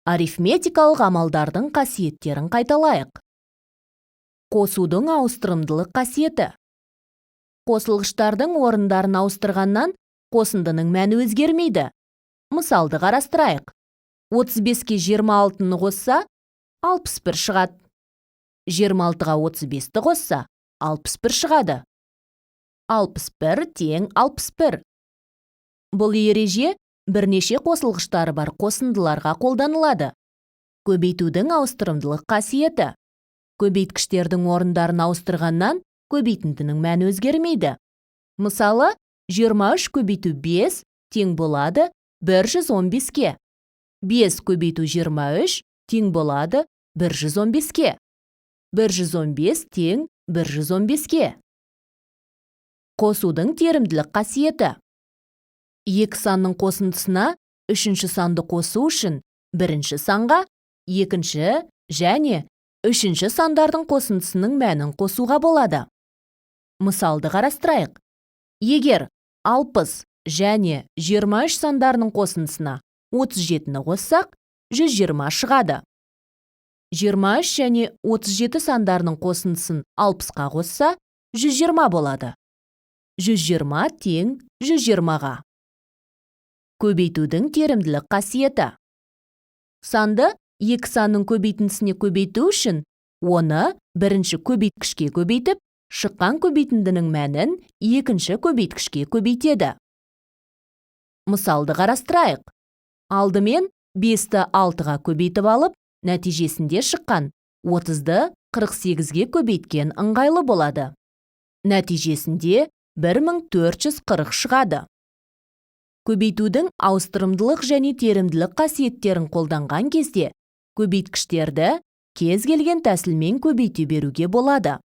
Арифметикалық амалдардың қасиеттерін қайталайық. Қосудың ауыстырымдылық қасиеті. Қосылғыштардың орындарын ауыстырғаннан қосындының мәні өзгермейді. Мысалды қарастырайық. 35-ке 26-ны қосса, 61 шығады. 26-ға 35-ті қосса, 61 шығады. 61 тең 61. Бұл ереже бірнеше қосылғыштары бар қосындыларға қолданылады. Көбейтудің ауыстырымдылық қасиеті. Көбейткіштердің орындарын ауыстырғаннан көбейтіндінің мәні өзгермейді. Мысалы, 23 көбейту 5 тең болады 115-ке. 5 көбейту 23 тең болады 115-ке. 115 тең 115-ке. Қосудың терімділік қасиеті. Екі санның қосындысына үшінші санды қосу үшін бірінші санға, екінші және үшінші сандардың қосындысының мәнін қосуға болады. Мысалды қарастырайық. Егер 60 және 23 сандарының қосындысына 37-ні қоссақ, 120 шығады. 23 және 37 сандарының қосындысын 60-қа қосса, 120 болады. 120 тең 120-ға. Көбейтудің терімділік қасиеті. Санды екі санның көбейтіндісіне көбейту үшін, оны бірінші көбейткішке көбейтіп, шыққан көбейтіндінің мәнін екінші көбейткішке көбейтеді. Мысалды қарастырайық. Алдымен 5-ті 6-ға көбейтіп алып, нәтижесінде шыққан 30-ды 48-ге көбейткен ыңғайлы болады. Нәтижесінде 1440 шығады. Көбейтудің ауыстырымдылық және терімділік қасиеттерін қолданған кезде, көбейткіштерді кез келген тәсілмен көбейте беруге болады.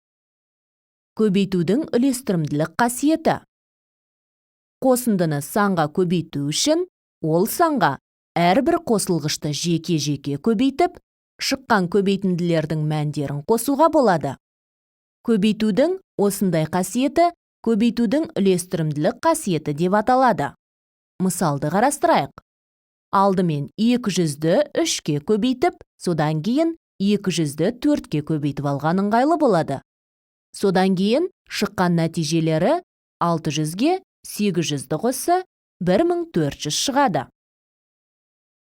Көбейтудің үлестірімділік қасиеті. Қосындыны санға көбейту үшін, ол санға әрбір қосылғышты жеке-жеке көбейтіп, шыққан көбейтінділердің мәндерін қосуға болады. Көбейтудің осындай қасиеті көбейтудің үлестірімділік қасиеті деп аталады. Мысалды қарастырайық. Алдымен 200-ді 3-ке көбейтіп, содан кейін 200-ді 4-ке көбейтіп алған ыңғайлы болады. Содан кейін шыққан нәтижелері 600-ге 800-ді қосса 1400 шығады.